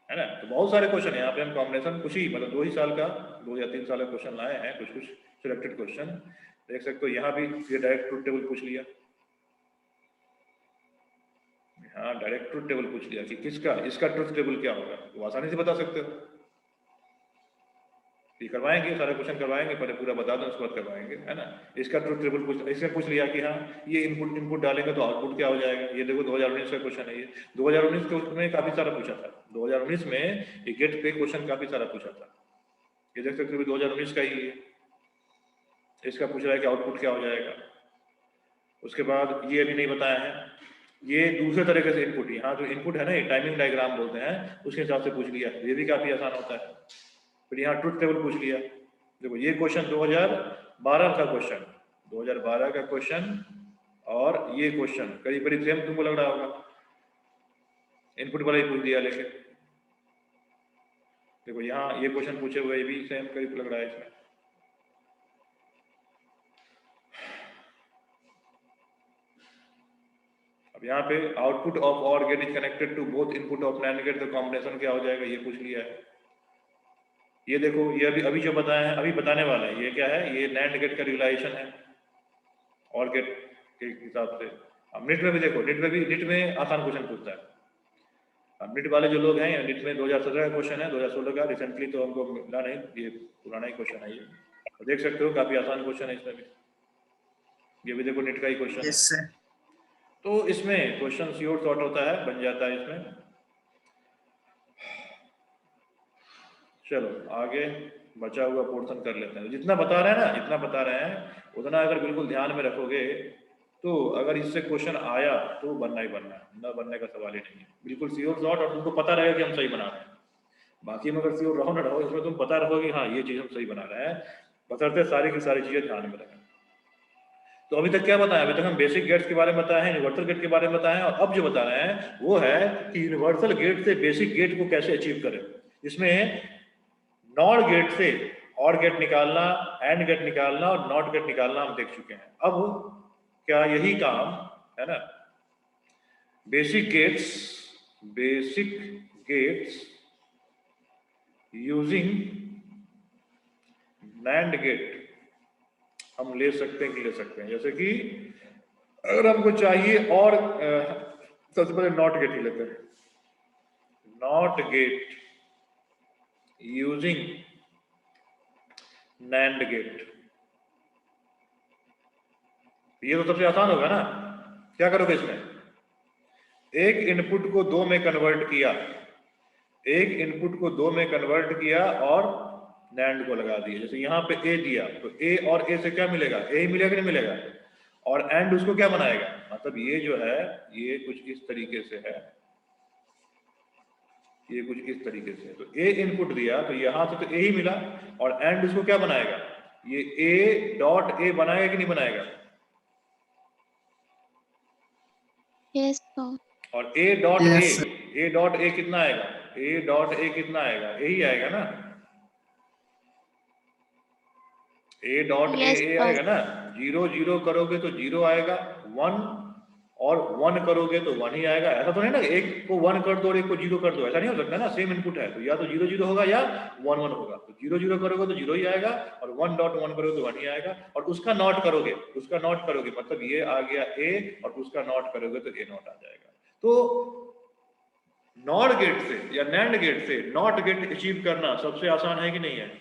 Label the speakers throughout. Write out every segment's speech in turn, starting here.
Speaker 1: है ना। तो बहुत सारे क्वेश्चन है यहाँ पे, हम कॉम्बिनेशन कुछ ही मतलब 2 ही साल का 2 या 3 साल का क्वेश्चन लाए हैं, कुछ कुछ सिलेक्टेड क्वेश्चन देख सकते हो। यहाँ भी ये डायरेक्ट ट्रूथ टेबल पूछ लिया, हाँ डायरेक्ट ट्रूथ टेबल पूछ लिया कि किसका इसका ट्रूथ टेबल क्या होगा, तो आसानी से बता सकते हो। ये करवाएंगे, सारे क्वेश्चन करवाएंगे, पहले पूरा बता दें उसके बाद करवाएंगे, है ना। इसका ट्रूथ टेबल पूछ, इसने पूछ लिया कि हाँ ये इनपुट इनपुट डालेंगे तो आउटपुट क्या हो जाएगा। ये देखो 2019 का क्वेश्चन है, ये 2019 के उसमें काफी सारा पूछा था, 2019 में ये गेट पे क्वेश्चन काफी सारा पूछा था। ये देख सकते हो 2019 का ही है, इसका पूछ रहा है कि आउटपुट क्या हो जाएगा। उसके बाद ये अभी नहीं बताया है, ये दूसरे तरीके से इनपुट, यहाँ जो इनपुट है ना ये टाइमिंग डायग्राम बोलते हैं, उसके हिसाब से पूछ लिया, ये भी काफी आसान होता है। फिर यहाँ ट्रुथ टेबल पूछ लिया, देखो ये क्वेश्चन 2012 का क्वेश्चन, 2012 का क्वेश्चन और ये क्वेश्चन करीब करीब सेम तुमको लग रहा होगा, इनपुट वाला ही पूछ दिया। लेकिन देखो यहाँ ये क्वेश्चन पूछे हुए भी सेम करीब लग रहा है इसमें। अब यहाँ पे output of OR gate is connected to both input of NAND gate, तो कॉम्बिनेशन क्या हो जाएगा ये पूछ लिया है। ये देखो ये अभी अभी जो बताया है, अभी बताने वाला है, ये क्या है, ये नैंड गेट का रियलाइजेशन है और गेट के हिसाब से। अब निट में भी देखो, निट में भी, निट में आसान क्वेश्चन पूछता है। अब निट वाले जो लोग हैं, निट में 2017 का क्वेश्चन है, 2016 का रिसेंटली तो हमको मिला नहीं, ये पुराना ही क्वेश्चन है ये, तो देख सकते हो काफी आसान क्वेश्चन है इसमें भी। ये भी देखो निट का ही क्वेश्चन
Speaker 2: यस
Speaker 1: है,
Speaker 2: सर।
Speaker 1: तो इसमें क्वेश्चन श्योर शॉर्ट होता है, बन जाता है इसमें। चलो आगे बचा हुआ पोर्शन कर लेते हैं। जितना बता रहे हैं ना, जितना बता रहे हैं उतना अगर बिल्कुल ध्यान में रखोगे तो अगर इससे क्वेश्चन आया तो बनना ही बनना है, न बनने का सवाल ही नहीं है। बिल्कुल श्योर शॉर्ट, और तुमको पता रहेगा कि हम सही बना रहे हैं। बाकी में अगर श्योर रहो ना रहो, इसमें तुम पता रहो कि हाँ ये चीज़ हम सही बना रहे हैं, बशर्ते सारी की सारी चीज़ें ध्यान में रखें। तो अभी तक क्या बताया, अभी तक हम बेसिक गेट्स के बारे में बताए हैं, यूनिवर्सल गेट के बारे में बताए हैं, और अब जो बता रहे हैं वो है कि यूनिवर्सल गेट से बेसिक गेट को कैसे अचीव करें। इसमें नॉट गेट से और गेट निकालना, एंड गेट निकालना और नॉट गेट निकालना हम देख चुके हैं। अब क्या यही काम है ना, basic gates using NAND gate हम ले सकते हैं कि ले सकते हैं। जैसे कि अगर हमको चाहिए और सबसे पहले नॉट गेट ही लेते हैं, NOT gate using NAND gate, ये तो सबसे आसान होगा ना। क्या करोगे इसमें, एक इनपुट को दो में कन्वर्ट किया, एक इनपुट को दो में कन्वर्ट किया और नैंड को लगा दिया। जैसे यहाँ पे ए दिया तो ए और ए से क्या मिलेगा, ए ही मिलेगा कि नहीं मिलेगा, और एंड उसको क्या बनाएगा, मतलब ये जो है ये कुछ इस तरीके से है, ये कुछ इस तरीके से है। तो ए इनपुट दिया तो यहां से तो ए ही मिला, और एंड उसको क्या बनाएगा, ये ए डॉट ए बनाएगा कि नहीं बनाएगा,
Speaker 3: यस सर।
Speaker 1: और ए dot
Speaker 2: yes sir.
Speaker 1: A dot A कितना आएगा, ए डॉट ए कितना आएगा, ए ही आएगा ना, ए डॉट
Speaker 3: यस
Speaker 1: ए
Speaker 3: सर।
Speaker 1: आएगा ना। जीरो जीरो करोगे तो जीरो आएगा, वन और वन करोगे तो वन ही आएगा। ऐसा तो नहीं ना एक को वन कर दो और एक को जीरो कर दो, ऐसा नहीं हो सकता ना, सेम इनपुट है तो या तो जीरो जीरो होगा या वन वन होगा। तो जीरो जीरो करोगे तो जीरो ही आएगा, और वन डॉट वन करोगे तो वन ही आएगा, और उसका नॉट करोगे, उसका नॉट करोगे मतलब ये आ गया ए, और उसका नॉट करोगे तो ए नॉट आ जाएगा। तो नॉट गेट से या नैंड गेट से नॉट गेट अचीव करना सबसे आसान है कि नहीं है।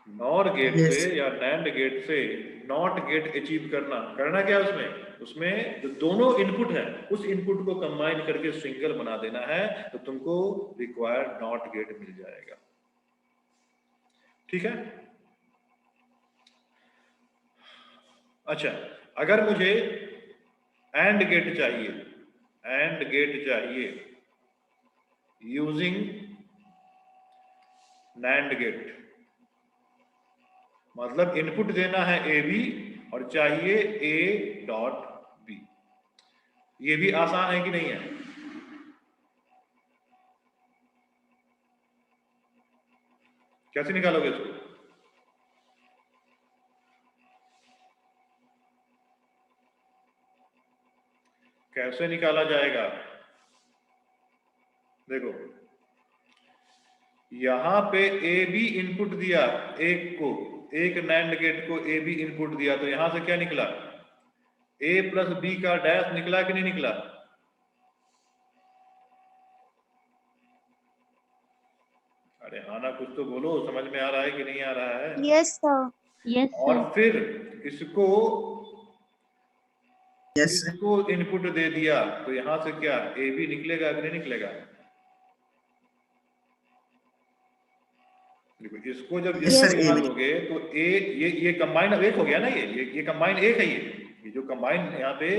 Speaker 1: नॉर गेट से
Speaker 2: यस
Speaker 1: या नैंड गेट से नॉट गेट अचीव करना, करना क्या है उसमें, उसमें जो दोनों इनपुट है उस इनपुट को कंबाइन करके सिंगल बना देना है, तो तुमको रिक्वायर्ड नॉट गेट मिल जाएगा। ठीक है। अच्छा, अगर मुझे एंड गेट चाहिए, एंड गेट चाहिए यूजिंग नैंड गेट, मतलब इनपुट देना है ए बी और चाहिए ए डॉट बी, ये भी आसान है कि नहीं है। कैसे निकालोगे इसको, कैसे निकाला जाएगा? देखो यहां पे ए बी इनपुट दिया, एक नैंड गेट को ए बी इनपुट दिया, तो यहां से क्या निकला? ए प्लस बी का डैश निकला कि नहीं निकला? अरे हाँ ना, कुछ तो बोलो, समझ में आ रहा है कि नहीं आ रहा है?
Speaker 3: Yes sir.
Speaker 2: यस
Speaker 1: और
Speaker 2: सर।
Speaker 1: फिर इसको
Speaker 4: यस
Speaker 1: इसको इनपुट दे दिया, तो यहां से क्या ए बी निकलेगा कि नहीं निकलेगा? देखो इसको जब
Speaker 4: Yes,
Speaker 1: इससे
Speaker 4: sir,
Speaker 1: निकालोगे तो ये कंबाइन अब एक हो गया ना, ये कंबाइन एक है, ये जो कंबाइन यहाँ पे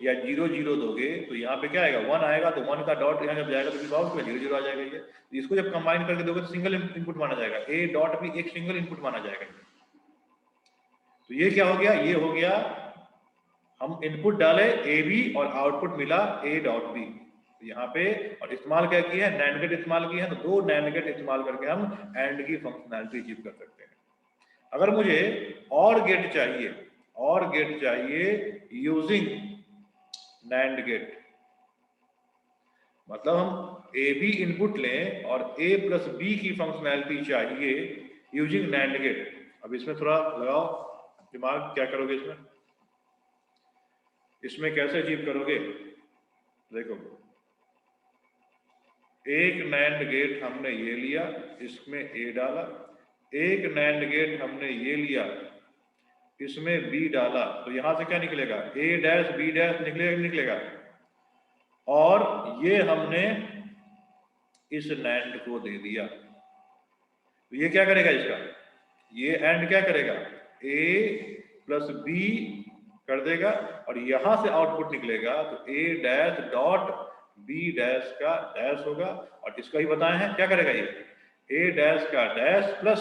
Speaker 1: या 0 0 दोगे तो यहाँ पे क्या आएगा? 1 आएगा, तो 1 का डॉट यहाँ जब जाएगा तो फिर आउटपुट 0 0 आ जाएगा। ये इसको जब कंबाइन करके दोगे तो सिंगल इनपुट माना जाएगा, ए डॉट भी एक सिंगल इनपुट माना जाएगा। तो ये क्या हो गया? ये हो गया हम इनपुट डाले ए बी और आउटपुट मिला ए डॉट बी यहाँ पे, और इस्तेमाल क्या किया है? नैंड गेट इस्तेमाल किया है, तो दो नैंड गेट इस्तेमाल करके हम एंड की फंक्शनैलिटी अचीव कर सकते हैं। अगर मुझे और गेट चाहिए यूजिंग नैंड गेट, मतलब हम ए बी इनपुट लें और ए प्लस बी की फंक्शनैलिटी चाहिए यूजिंग नैंड गेट। अब इसमें थोड़ा लगाओ दिमाग, क्या करोगे इसमें कैसे अचीव करोगे? देखो एक नैंड गेट हमने ये लिया, इसमें ए डाला, एक नैंड गेट हमने ये लिया, इसमें बी डाला, तो यहां से क्या निकलेगा? ए डैश बी डैश निकलेगा निकलेगा। और ये हमने इस नैंड को दे दिया, तो ये क्या करेगा? इसका ये एंड क्या करेगा? ए प्लस बी कर देगा, और यहां से आउटपुट निकलेगा तो ए डैश डॉट बी डैश का डैश होगा, और इसका ही बताए हैं क्या करेगा? ये ए डैश का डैश प्लस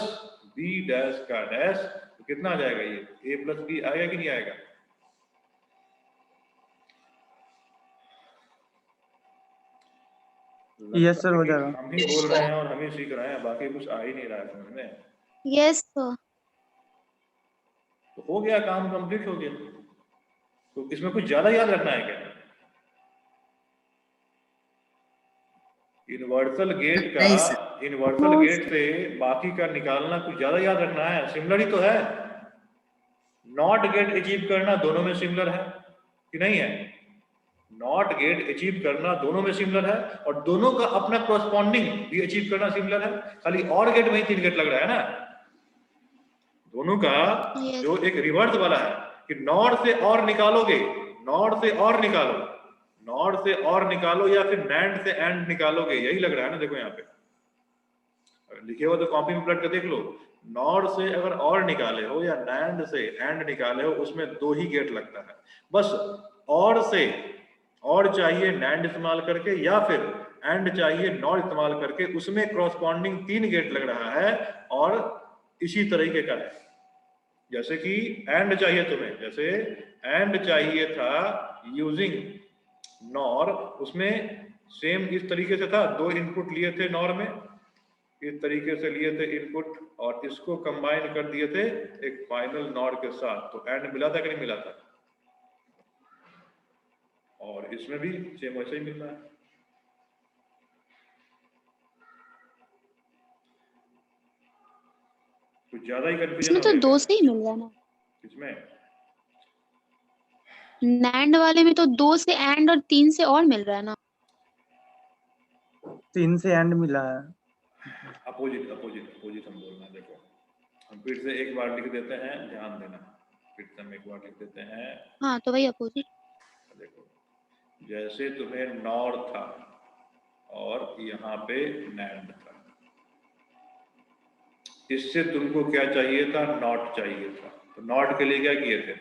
Speaker 1: बी डैश का डैश, तो कितना आ जाएगा? ये ए प्लस बी आएगा कि नहीं आएगा?
Speaker 4: यस सर, हो जाएगा।
Speaker 1: हम ही बोल रहे हैं और हम ही सीख रहे हैं, बाकी कुछ आ ही नहीं रहा है समझ में।
Speaker 3: Yes sir.
Speaker 1: तो हो गया, काम कंप्लीट हो गया। तो इसमें कुछ ज्यादा याद रखना है क्या? यूनिवर्सल गेट से बाकी का निकालना कुछ ज्यादा याद रखना है? सिमिलर ही तो है। नॉट गेट अचीव करना दोनों में सिमिलर है कि नहीं है? नॉट गेट अचीव करना दोनों में सिमिलर है, और दोनों का अपना कॉरस्पॉन्डिंग भी अचीव करना सिमिलर है। खाली और गेट में ही 3 गेट लग रहा है ना, दोनों का जो एक रिवर्स वाला है कि नॉट से और निकालोगे, नॉट से और निकालो या फिर नैंड से एंड निकालोगे, यही लग रहा है ना। देखो यहाँ पे लिखे हो तो कॉपी में पलट कर देख लो। नॉट से अगर और निकाले हो या नैंड से एंड निकाले हो, उसमें 2 ही गेट लगता है बस। और से और चाहिए नैंड इस्तेमाल करके, या फिर एंड चाहिए नॉट इस्तेमाल करके, उसमें क्रॉसपॉन्डिंग 3 गेट लग रहा है। और इसी तरीके का है, जैसे कि एंड चाहिए तुम्हें, जैसे एंड चाहिए था यूजिंग नॉर, उसमें सेम इस तरीके से था, 2 इनपुट लिए थे नॉर में, इस तरीके से लिए थे इनपुट, और इसको कंबाइन कर दिए थे एक फाइनल नॉर के साथ, तो एंड मिला था कि नहीं मिला था? और इसमें भी सेम वैसे ही मिल रहा है। कुछ ज्यादा ही कंफ्यूजन
Speaker 3: इसमें तो 2 से ही मिल रहा है ना।
Speaker 1: इसमें
Speaker 3: नैंड वाले में तो 2 से एंड और 3 से और मिल रहा है ना।
Speaker 4: 3 से एंड मिला है।
Speaker 1: अपोजिट हम बोलना। देखो हम फिर से एक बार लिख देते हैं, ध्यान देना, फिर से हम एक बार लिख देते हैं।
Speaker 3: हाँ तो वही अपोजिट।
Speaker 1: देखो जैसे तुम्हें नॉर था और यहाँ पे नैंड था, इससे तुमको क्या चाहिए था? नॉट चाहिए था। तो नॉट के लिए क्या किए थे?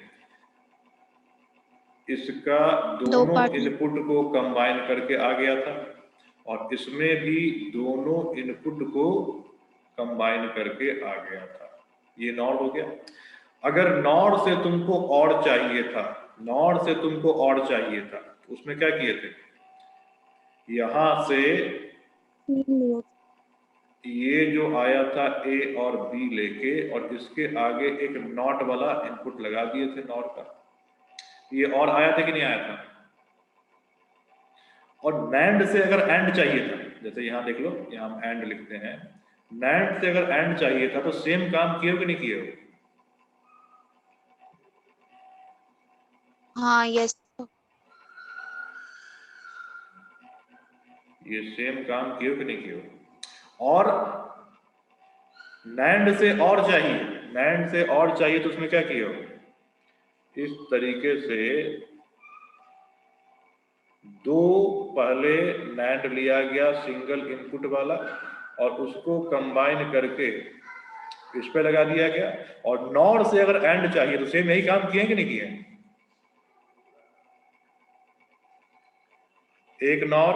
Speaker 1: इसका दोनों इनपुट को कंबाइन करके आ गया था, और इसमें भी दोनों इनपुट को कंबाइन करके आ गया था। ये नॉट हो गया। अगर नॉट से तुमको और चाहिए था, तो उसमें क्या किए थे? यहां से ये जो आया था ए और बी लेके, और इसके आगे एक नॉट वाला इनपुट लगा दिए थे नॉट का। ये और आया था कि नहीं आया था? और NAND से अगर AND चाहिए था, जैसे यहाँ देख लो, यहाँ हम AND लिखते हैं, NAND से अगर AND चाहिए था तो सेम काम किए हो कि नहीं किए हो?
Speaker 3: हाँ यस
Speaker 1: ये सेम काम किए हो कि नहीं किए हो? और NAND से और चाहिए, NANड से और चाहिए तो उसमें क्या किए हो? इस तरीके से दो पहले NAND लिया गया सिंगल इनपुट वाला और उसको कंबाइन करके इस पे लगा दिया गया, और NOR से अगर AND चाहिए तो सेम यही काम किए कि नहीं किए? एक NOR,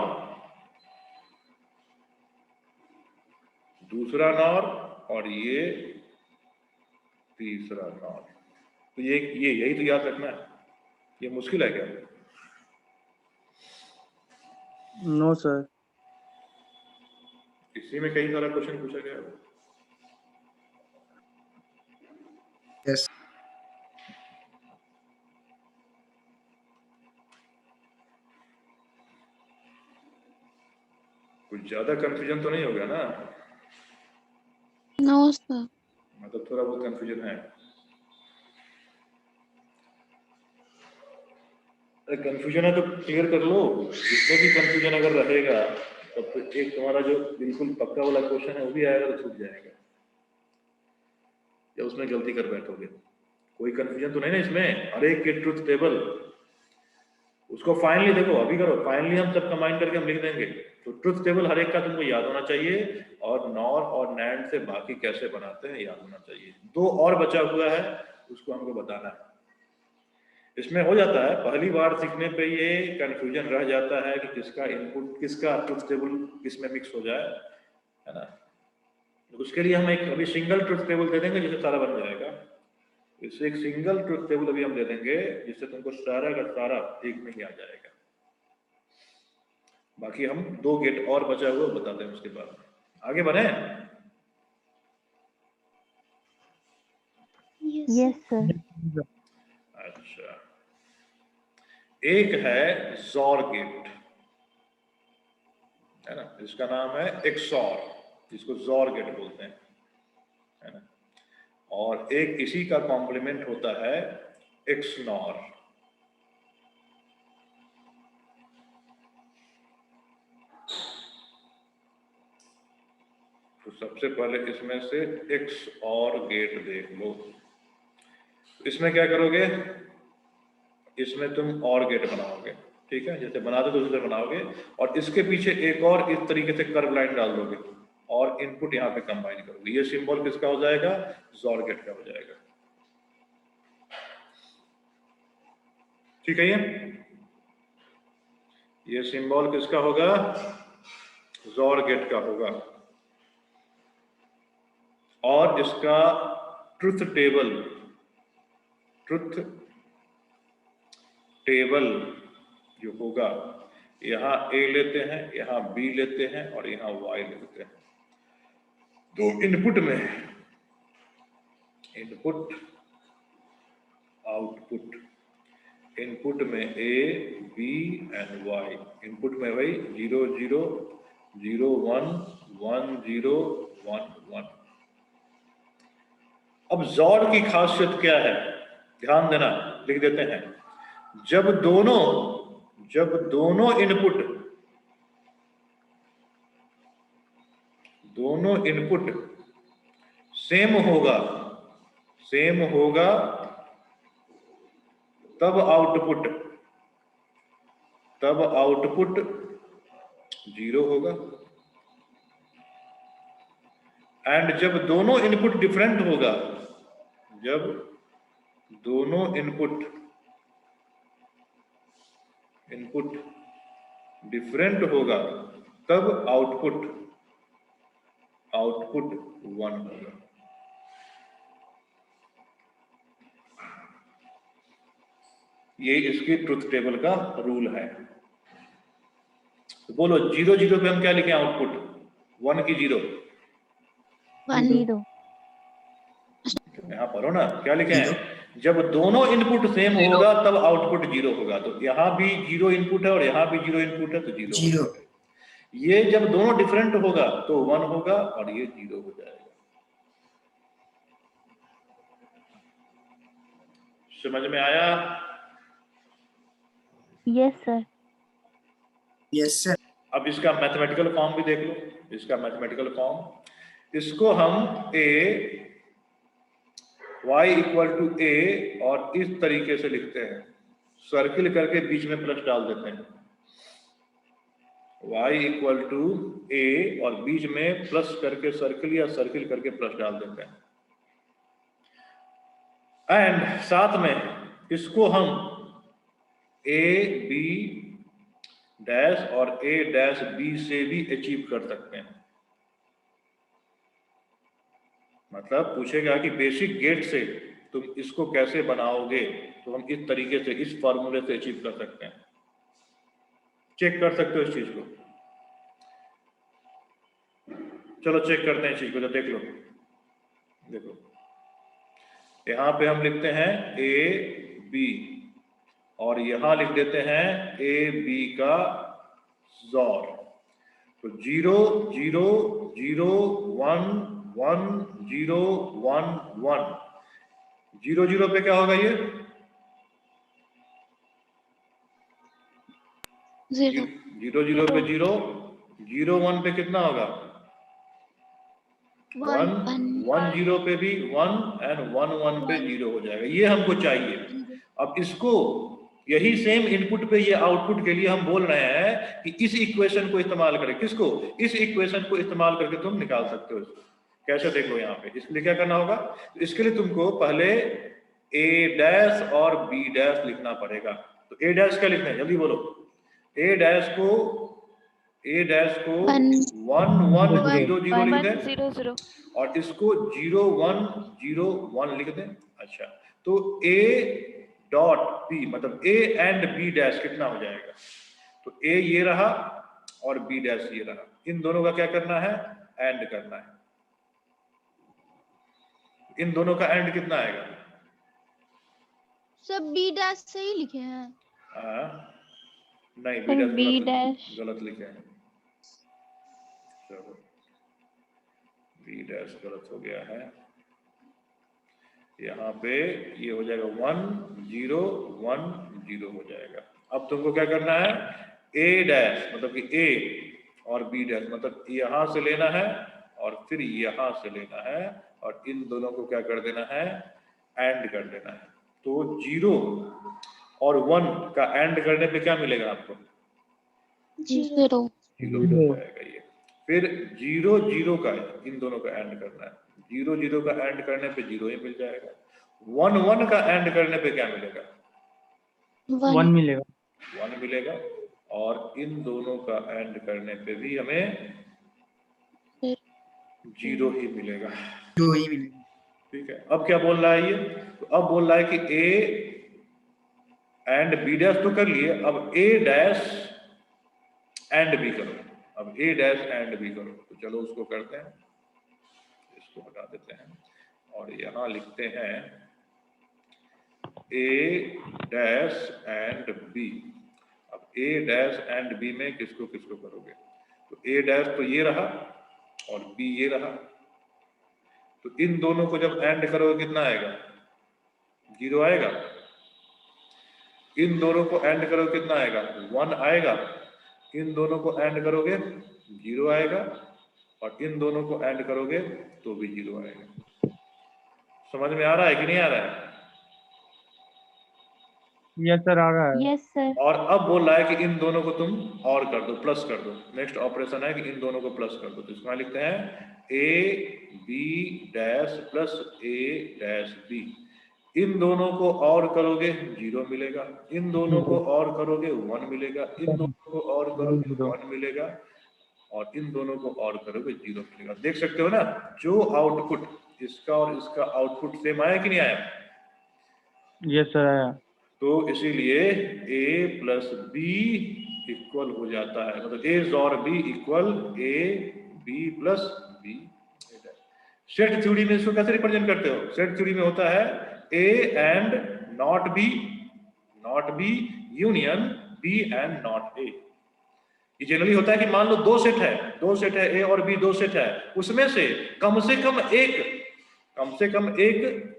Speaker 1: दूसरा NOR और ये तीसरा NOR। तो ये यही तो याद रखना है। ये मुश्किल है क्या?
Speaker 4: No sir.
Speaker 1: इसी में कई सारा क्वेश्चन पूछा गया है।
Speaker 2: यस
Speaker 1: कुछ ज्यादा कंफ्यूजन तो नहीं हो गया ना?
Speaker 3: No sir.
Speaker 1: मतलब थोड़ा बहुत कंफ्यूजन है। अरे कंफ्यूजन है तो क्लियर कर लो। जिसमें भी कंफ्यूजन अगर रहेगा तब तो एक तुम्हारा जो बिल्कुल पक्का वाला क्वेश्चन है वो भी आएगा तो छूट जाएगा, या उसमें गलती कर बैठोगे। कोई कंफ्यूजन तो नहीं ना इसमें? हर एक के ट्रुथ टेबल उसको फाइनली देखो, अभी करो, फाइनली हम सब कंबाइन करके हम लिख देंगे। तो ट्रुथ टेबल हर एक का तुमको याद होना चाहिए, और NOR और NAND से बाकी कैसे बनाते हैं याद होना चाहिए। दो और बचा हुआ है, उसको हमको बताना है। इसमें हो जाता है पहली बार सीखने पे ये कंफ्यूजन रह जाता है कि किसका इनपुट किसका ट्रुथ टेबल किसमें मिक्स हो जाए, है ना? तो उसके लिए हम एक अभी सिंगल ट्रुथ टेबल दे देंगे जिससे सारा बन जाएगा। इससे एक सिंगल ट्रुथ टेबल अभी हम दे देंगे जिससे तुमको सारा का सारा एक में ही आ जाएगा। बाकी हम दो गेट और बचा हुआ बताते हैं उसके बाद। आगे बढ़े?
Speaker 5: Yes sir.
Speaker 1: अच्छा, एक है XOR गेट, है ना? इसका नाम है XOR, जिसको XOR गेट बोलते हैं, है ना? और एक इसी का कॉम्प्लीमेंट होता है XNOR। तो सबसे पहले इसमें से XOR गेट देख लो। इसमें क्या करोगे? इसमें तुम OR गेट बनाओगे, ठीक है? जैसे बनाते तो उसे बनाओगे, और इसके पीछे एक और इस तरीके से कर्व लाइन डाल दोगे और इनपुट यहाँ पे कंबाइन करोगे। ये सिंबल किसका हो जाएगा? XOR गेट का हो जाएगा। ठीक है? ये सिंबल किसका होगा? XOR गेट का होगा। और इसका ट्रुथ टेबल जो होगा, यहाँ A लेते हैं, यहाँ B लेते हैं और यहाँ Y लेते हैं। तो इनपुट में इनपुट आउटपुट, इनपुट में A B and Y, input में वही 0 0 0 1 1 0 1 1। अब XOR की खासियत क्या है? ध्यान देना, लिख देते हैं। जब दोनों इनपुट सेम होगा तब आउटपुट 0 होगा। एंड जब दोनों इनपुट डिफरेंट होगा, जब दोनों इनपुट डिफरेंट होगा तब आउटपुट 1 होगा। ये इसकी ट्रुथ टेबल का रूल है। तो बोलो 0 0 पे हम क्या लिखें? आउटपुट 1 की 0।
Speaker 5: 0
Speaker 1: यहाँ पढ़ो ना, क्या लिखे हैं? जब दोनों इनपुट सेम होगा तब आउटपुट 0 होगा। तो यहाँ भी 0 इनपुट है और यहाँ भी 0 इनपुट है तो 0
Speaker 2: 0।
Speaker 1: ये जब दोनों डिफरेंट होगा तो 1 होगा और ये 0 हो जाएगा। समझ में आया?
Speaker 5: Yes sir.
Speaker 2: Yes sir.
Speaker 1: अब इसका मैथमेटिकल फॉर्म भी देख लो। इसका मैथमेटिकल फॉर्म, इसको हम y इक्वल टू a और इस तरीके से लिखते हैं, सर्किल करके बीच में प्लस डाल देते हैं। y इक्वल टू a और बीच में प्लस करके सर्किल या सर्किल करके प्लस डाल देते हैं। एंड साथ में इसको हम a b डैश और a डैश b से भी अचीव कर सकते हैं। मतलब पूछेगा कि बेसिक गेट से तुम इसको कैसे बनाओगे, तो हम इस तरीके से इस फॉर्मूले से अचीव कर सकते हैं। चेक कर सकते हो इस चीज को। चलो चेक करते हैं इस चीज को। तो देख लो, देखो यहां पे हम लिखते हैं a b और यहां लिख देते हैं a b का जोर। तो 0 0 0 1 1 0 1 1 0 0 पे क्या होगा ये?
Speaker 3: 0
Speaker 1: 0 0 पे 0, 0 1 पे कितना होगा? 1 1 0 पे भी 1 एंड 1 1 पे 0 हो जाएगा। ये हमको चाहिए। अब इसको यही सेम इनपुट पे ये आउटपुट के लिए हम बोल रहे हैं कि इस इक्वेशन को इस्तेमाल करें। किसको? इस इक्वेशन को इस्तेमाल करके तुम निकाल सकते हो इसको। कैसे? देख लो यहाँ पे। इसके लिए क्या करना होगा? इसके लिए तुमको पहले a डैश और b डैश लिखना पड़ेगा। तो a डैश क्या लिखना है? जल्दी बोलो। a डैश को 1 1 0 0 लिख दें
Speaker 5: 0 0
Speaker 1: और इसको 0 1 0 1 लिख दें। अच्छा, तो a डॉट b मतलब a एंड b डैश कितना हो जाएगा? तो a ये रहा और b डैश ये रहा। इन दोनों का क्या करना है? एंड करना है। इन दोनों का एंड कितना आएगा?
Speaker 6: सब बी डैश से ही लिखे हैं।
Speaker 1: नहीं,
Speaker 5: बी डैश
Speaker 1: गलत लिखे हैं। चलो बी डैश गलत हो गया है। यहाँ पे ये हो जाएगा 1 0 1 0 हो जाएगा। अब तुमको क्या करना है? a डैश मतलब कि a और b डैश मतलब यहाँ से लेना है और फिर यहाँ से लेना है और इन दोनों को क्या कर देना है? एंड कर देना है। तो 0 और 1 का एंड करने पे क्या मिलेगा आपको?
Speaker 3: 0
Speaker 1: 0 हो जाएगा ये। फिर 0 0 का इन दोनों का एंड करना है। 0 0 का एंड करने पे 0 ही मिल जाएगा। 1 1 का एंड करने पे क्या मिलेगा?
Speaker 4: 1 मिलेगा।
Speaker 1: 1 मिलेगा और इन दोनों का एंड करने पे भी हमें 0 ही मिलेगा।
Speaker 2: 0 ही मिलेगा।
Speaker 1: ठीक है। अब क्या बोल रहा है ये? तो अब बोल रहा है कि a एंड b डैश तो कर लिए, अब a डैश एंड b करो। अब a डैश एंड b करो। तो चलो उसको करते हैं। इसको हटा देते हैं और यहाँ लिखते हैं a डैश एंड b। अब a डैश एंड b में किसको किसको करोगे? तो a डैश तो ये रहा और b ये रहा। तो इन दोनों को जब एंड करोगे कितना आएगा? 0 आएगा। इन दोनों को एंड करोगे कितना आएगा? 1 आएगा। इन दोनों को एंड करोगे 0 आएगा और इन दोनों को एंड करोगे तो भी 0 आएगा। समझ में आ रहा है कि नहीं आ रहा है?
Speaker 4: यस सर, आ रहा है।
Speaker 5: Yes sir.
Speaker 1: और अब बोल रहा है कि इन दोनों को तुम और कर दो, प्लस कर दो। नेक्स्ट ऑपरेशन है कि इन दोनों को प्लस कर दो। तो इसमें लिखते हैं a b dash plus a dash b। इन दोनों को और करोगे 0 मिलेगा। इन दोनों को और करोगे 1 मिलेगा। इन दोनों को और करोगे 1 मिलेगा और इन दोनों को और करोगे 0 मिलेगा। देख सकते हो ना, जो आउटपुट इसका और इसका आउटपुट सेम आया कि नहीं आया?
Speaker 4: यस सर, आया।
Speaker 1: तो इसीलिए a प्लस b इक्वल हो जाता है, मतलब a और b equal a b plus b। Set theory में इसको कैसे रिप्रेजेंट करते हो? सेट थ्योरी में होता है A and not B, not B union B and not A। ये जनरली होता है कि मान लो दो सेट है A और B, दो सेट है, उसमें से कम एक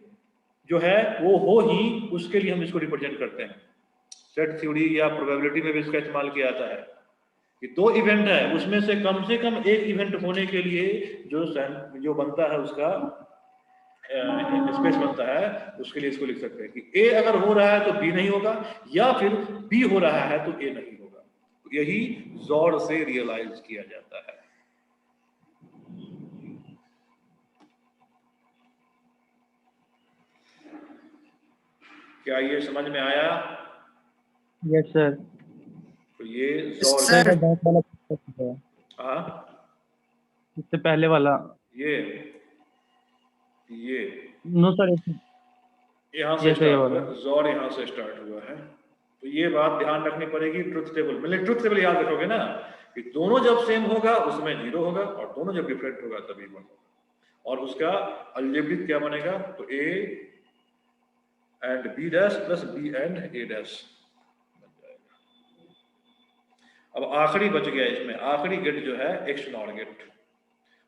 Speaker 1: जो है वो हो ही, उसके लिए हम इसको रिप्रेजेंट करते हैं। सेट थ्योरी या प्रोबेबिलिटी में भी इसका इस्तेमाल किया जाता है कि दो इवेंट है, उसमें से कम एक इवेंट होने के लिए जो बनता है उसका स्पेस बनता है, उसके लिए इसको लिख सकते हैं कि A अगर हो रहा है तो B नहीं होगा, या फिर B हो रहा है तो A नहीं होगा। तो यही ज़ोर से रियलाइज किया जाता है। क्या ये समझ में आया?
Speaker 4: Yes sir.
Speaker 1: तो ये
Speaker 2: Yes,
Speaker 1: ज़ोर
Speaker 2: sir.
Speaker 1: हाँ,
Speaker 4: इससे पहले वाला।
Speaker 1: ये
Speaker 4: नो सर।
Speaker 1: यहाँ से
Speaker 4: ये सही
Speaker 1: स्टार्ट
Speaker 4: वाला।
Speaker 1: हुआ, ज़ोर यहाँ से स्टार्ट हुआ है। तो ये बात ध्यान रखनी पड़ेगी। ट्रुथ टेबल मतलब ट्रुथ टेबल याद रखोगे ना कि दोनों जब सेम होगा उसमें 0 होगा, और दोनों जब डिफरेंट होगा तभी 1 होगा। और उसका अलजेब्रिक क्या बनेगा? तो A and B dash plus B and A dash बन जाएगा। अब आखिरी बच गया इसमें, आखिरी गेट जो है एक्स नॉर गेट।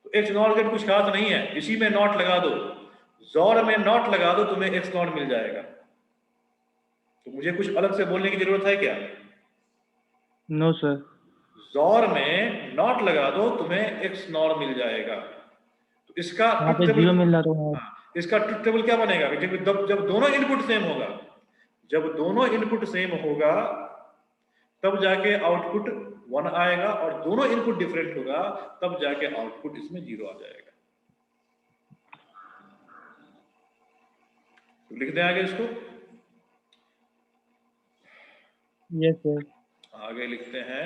Speaker 1: तो एक्स नॉर गेट कुछ खास नहीं है, इसी में नॉट लगा दो, ज़ोर में नॉट लगा दो, तुम्हें एक्स नॉट मिल जाएगा। तो मुझे कुछ अलग से बोलने की जरूरत है क्या?
Speaker 4: No sir.
Speaker 1: ज़ोर में नॉट लगा दो, तुम्हें एक्स नॉर मिल जाएगा। तो इसका
Speaker 4: यहाँ पे 0 मिल रहा तो
Speaker 1: इसका ट्रुथ टेबल क्या बनेगा? जब दोनों इनपुट सेम होगा, जब दोनों इनपुट सेम होगा तब जाके आउटपुट 1 आएगा, और दोनों इनपुट डिफरेंट होगा तब जाके आउटपुट इसमें 0 आ जाएगा। तो लिख दें आगे इसको।
Speaker 4: Yes sir.
Speaker 1: आगे लिखते हैं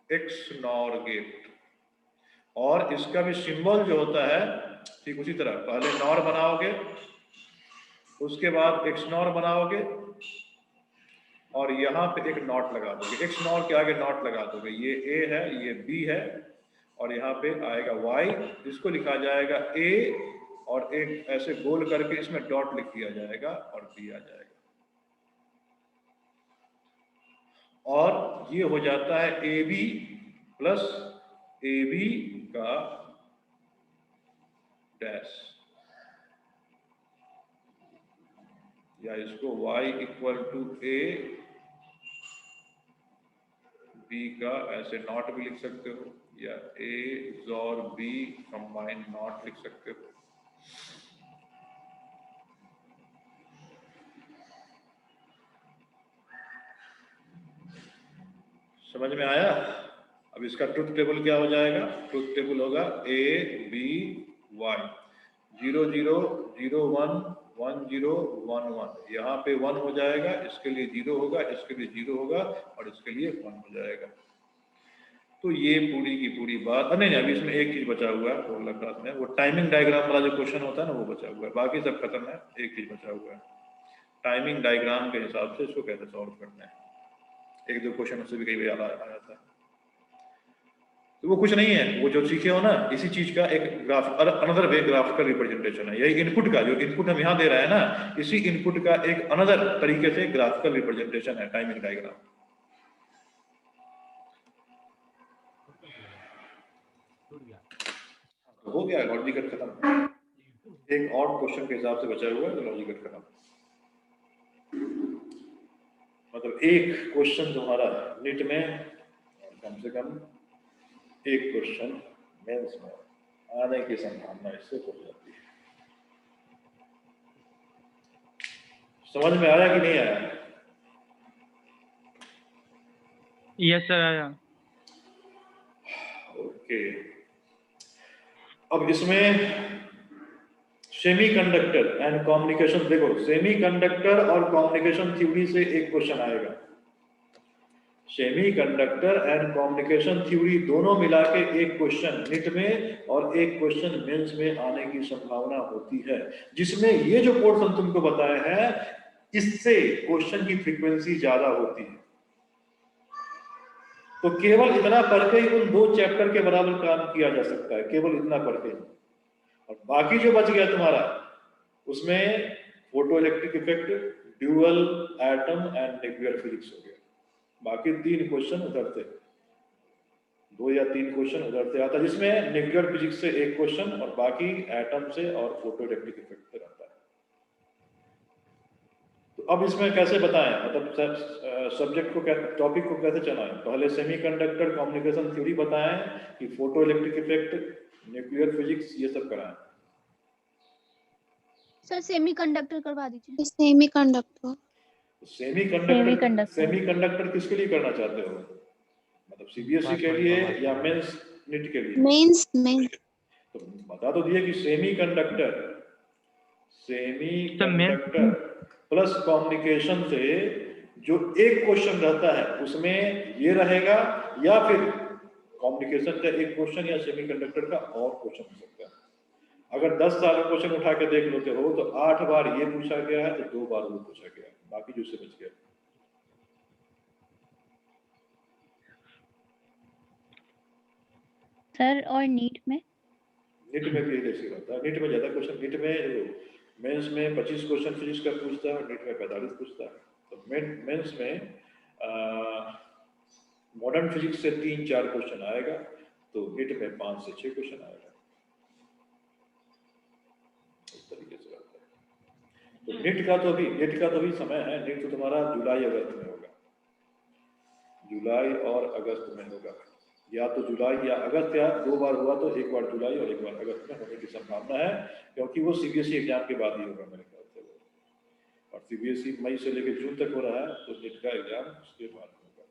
Speaker 1: एक्स नॉर गेट, और इसका भी सिंबल जो होता है ठीक उसी तरह, पहले नॉर बनाओगे, उसके बाद एक्स नॉर बनाओगे, और यहाँ पे एक नॉट लगा दोगे। एक्स नॉर के आगे नॉट लगा दोगे, ये A है, ये B है, और यहाँ पे आएगा Y, इसको लिखा जाएगा A, और एक ऐसे गोल करके इसमें डॉट लिख दिया जाएगा और B आ जाएगा। और ये हो जाता है AB प्लस AB का डैश, या इसको y equal to A B का ऐसे नॉट भी लिख सकते हो, या A और B कंबाइन नॉट लिख सकते हो। समझ में आया? अब इसका ट्रुथ टेबल क्या हो जाएगा? ट्रुथ टेबल होगा A B Y 0 0 0 1 1 0 1 1। यहाँ पे 1 हो जाएगा, इसके लिए 0 होगा, इसके लिए 0 होगा, और इसके लिए 1 हो जाएगा। तो ये पूरी की पूरी बात। नहीं अभी इसमें एक चीज बचा हुआ है अगला क्लास में, वो टाइमिंग डायग्राम वाला जो क्वेश्चन होता है ना, वो बचा हुआ है। बाकी सब खत्म है, एक चीज बचा हुआ है, टाइमिंग डायग्राम के हिसाब से इसको कैसे सॉल्व करना है। एक दो क्वेश्चन उससे भी कई बार आया था। तो वो कुछ नहीं है, वो जो सीखे हो ना, इसी चीज का एक graph, another way graphical representation है। यही इनपुट का, जो इनपुट हम यहाँ दे रहे हैं ना, इसी इनपुट का एक अनदर तरीके से ग्राफिकल रिप्रेजेंटेशन है टाइमिंग डायग्राम। हो गया लॉजिकल खत्म। एक और क्वेश्चन के हिसाब से बचा हुआ है तो लॉजिकल खत्म। मतलब एक क्वेश्चन तुम्हारा नीट में, कम से कम एक क्वेश्चन मेंस में आने की संभावना इससे हो जाती है। समझ में आया कि नहीं आया?
Speaker 4: यस सर आया।
Speaker 1: ओके, अब इसमें सेमीकंडक्टर एंड कम्युनिकेशन, देखो सेमीकंडक्टर और कम्युनिकेशन थ्योरी से एक क्वेश्चन आएगा। सेमीकंडक्टर एंड कम्युनिकेशन थ्योरी दोनों मिला के एक क्वेश्चन नीट में और एक क्वेश्चन मेंस में आने की संभावना होती है, जिसमें ये जो पोर्शन तुमको बताया है इससे क्वेश्चन की फ्रीक्वेंसी ज्यादा होती है। तो केवल इतना पढ़ के ही उन दो चैप्टर के बराबर काम किया जा सकता है, केवल इतना पढ़ के। और बाकी जो बच गया तुम्हारा, उसमें photo electric effect, dual, atom and nuclear physics हो गया। बाकी 3 क्वेश्चन उधर थे, 2 या 3 क्वेश्चन उधर से आता है, जिसमें न्यूक्लियर फिजिक्स से 1 क्वेश्चन और बाकी एटम से और फोटो इलेक्ट्रिक इफेक्ट से रहता है। तो अब इसमें कैसे बताएं, मतलब सब्जेक्ट को, टॉपिक को कैसे चलाएं? पहले सेमीकंडक्टर कम्युनिकेशन थ्योरी बताएं कि photo electric effect, nuclear physics, ये सब कराएं।
Speaker 6: सर सेमीकंडक्टर करवा दीजिए।
Speaker 3: सेमीकंडक्टर।
Speaker 1: सेमीकंडक्टर किसके लिए करना चाहते हो? मतलब सीबीएसई के लिए या मेंस नीट के लिए?
Speaker 3: मेंस में।
Speaker 1: तो बता तो दिए कि सेमीकंडक्टर प्लस कम्युनिकेशन से जो एक क्वेश्चन रहता है उसमें ये रहेगा, या फिर कम्युनिकेशन का एक क्वेश्चन या सेमीकंडक्टर का और क्वेश्चन हो सकता है। अगर 10 साल का क्वेश्चन उठा के देख लेते हो तो 8 बार ये पूछा गया है तो 2 बार वो पूछा गया है, बाकी जो से बच गया।
Speaker 5: सर और नीट में
Speaker 1: भी ऐसे रहता है। नीट में ज्यादा क्वेश्चन, नीट में मेंस में 25 क्वेश्चन फिजिक्स का पूछता है और नीट में 45 पूछता है। तो मेंस में मॉडर्न फिजिक्स से 3-4 क्वेश्चन आएगा, तो नीट में 5 से 6 क्वेश्चन आएगा, इस तरीके से रहता है। तो नीट का तो अभी समय है। नीट तो तुम्हारा जुलाई अगस्त में होगा, जुलाई और अगस्त में होगा, या तो जुलाई या अगस्त, या 2 बार हुआ तो 1 बार जुलाई और 1 बार अगस्त में होने की संभावना है, क्योंकि वो सीबीएसई एग्जाम के बाद ही होगा मेरे ख्याल से। और सीबीएसई मई से लेकर जून तक हो रहा है, तो नीट का एग्जाम उसके बाद होगा।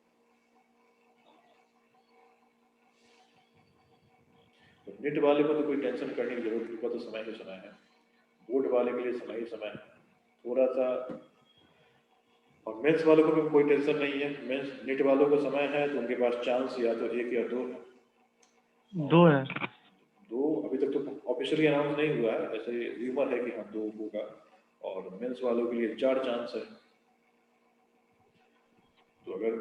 Speaker 1: तो नीट वाले को तो कोई टेंशन करने की जरूरत नहीं, तो समय ही समय है। बोर्ड वाले के लिए समय ही समय है थोड़ा सा, और मेंस वालों को भी कोई टेंशन नहीं है। मेंस नीट वालों को समय है तो उनके पास चांस या तो 1 या 2 है।
Speaker 4: 2 है।
Speaker 1: 2 अभी तक तो ऑफिशियली अनाउंस नहीं हुआ है, ऐसे र्यूमर है कि हाँ 2 होगा, और मेंस वालों के लिए 4 चांस है। तो अगर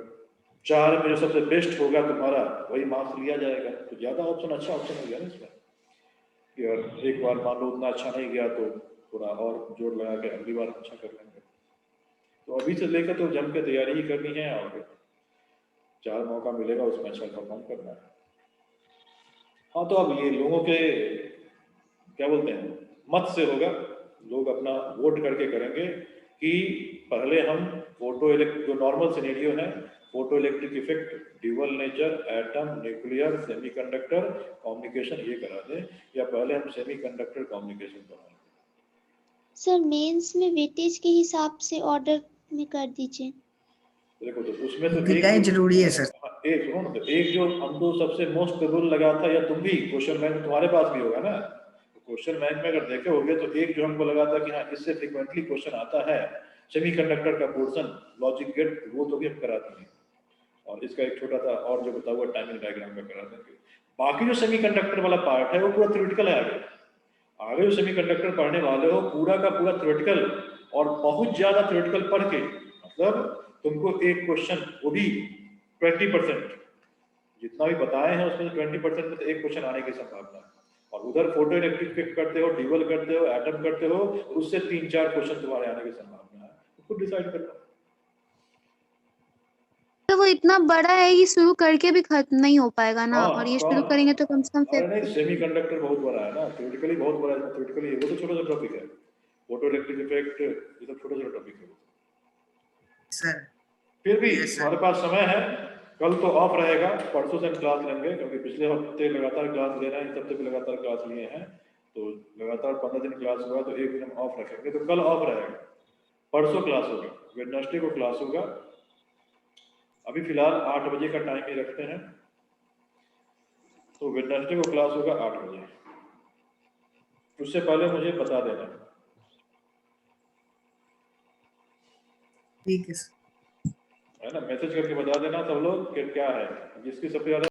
Speaker 1: 4 में जो सबसे बेस्ट होगा तुम्हारा वही मार्क्स लिया जाएगा, तो ज्यादा ऑप्शन, अच्छा ऑप्शन हो गया ना इसमें। कि अगर एक बार मान लो उतना अच्छा नहीं गया तो थोड़ा और जोर लगा के अगली बार अच्छा कर लेंगे। तो अभी से लेकर तो जम के तैयारी ही करनी है, और 4 मौका मिलेगा उसमें अच्छा परफॉर्म करना है। हाँ, तो अब ये लोगों के क्या बोलते हैं मत से होगा, लोग अपना वोट करके करेंगे कि पहले हम फोटो इलेक्ट्रिक, जो नॉर्मल सिनेरियो है, photo electric effect, dual nature, atom, nuclear, semiconductor, communication, ये करा दें, या पहले हम सेमीकंडक्टर कम्युनिकेशन कराएं।
Speaker 6: सर मेंस में वेटेज के हिसाब से ऑर्डर में कर दीजिए।
Speaker 1: देखो, तो उसमें तो
Speaker 2: दिखाई जरूरी है सर।
Speaker 1: एक सुनो ना, तो एक जो हमको सबसे मोस्ट प्रोबेबल लगा था, या तुम भी क्वेश्चन बैंक तुम्हारे पास भी होगा ना, क्वेश्चन बैंक में अगर देखे होगे तो एक जो हमको लगा था कि हाँ इससे फ्रीक्वेंटली क्वेश्चन आता है, सेमीकंडक्टर का पोर्शन, लॉजिक गेट, वो तो भी हम करा देंगे, और इसका एक छोटा सा और जो बताया हुआ टाइमिंग डायग्राम में करा देंगे। बाकी जो सेमीकंडक्टर वाला पार्ट है वो पूरा थ्योरेटिकल है। आगे जो सेमीकंडक्टर पढ़ने वाले हो पूरा का पूरा थ्योरेटिकल, और बहुत ज्यादा थ्योरेटिकल पढ़ के, मतलब तुमको एक क्वेश्चन, वो भी 20%, जितना भी बताए हैं उसमें 20% में तो एक क्वेश्चन आने की संभावना है। और उधर फोटो इलेक्ट्रिक इफेक्ट करते हो, ड्यूअल करते हो, एटम करते हो, उससे 3-4 क्वेश्चन तुम्हारे आने की संभावना है, खुद डिसाइड करना।
Speaker 3: तो वो इतना बड़ा है कि शुरू करके भी खत्म नहीं हो पाएगा ना,
Speaker 1: हाँ,
Speaker 3: और ये शुरू करेंगे तो कम से कम
Speaker 1: अरे नहीं, सेमीकंडक्टर बहुत बड़ा है ना, थ्योरेटिकली बहुत बड़ा है, थ्योरेटिकली वो तो छोटा सा टॉपिक है, फोटो इलेक्ट्रिक इफेक्ट ये सब छोटा सा टॉपिक है
Speaker 2: सर।
Speaker 1: फिर भी
Speaker 2: Yes, sir.
Speaker 1: हमारे पास समय है। कल तो ऑफ रहेगा, परसों से हम क्लास लेंगे, क्योंकि पिछले हफ्ते लगातार क्लास ले रहे हैं, इस हफ्ते भी लगातार क्लास लिए हैं, तो लगातार 15 दिन क्लास हुआ, तो एक दिन हम ऑफ रखेंगे, तो कल ऑफ रहेगा, परसों क्लास होगा, वेडनेसडे को क्लास होगा। अभी फिलहाल 8 बजे का टाइम ही रखते हैं, तो वेडनेसडे को क्लास होगा 8 बजे। उससे पहले मुझे बता देना।
Speaker 2: ठीक है सर।
Speaker 1: है ना, मैसेज करके बता देना सब लोग कि क्या है, जिसकी सबसे ज्यादा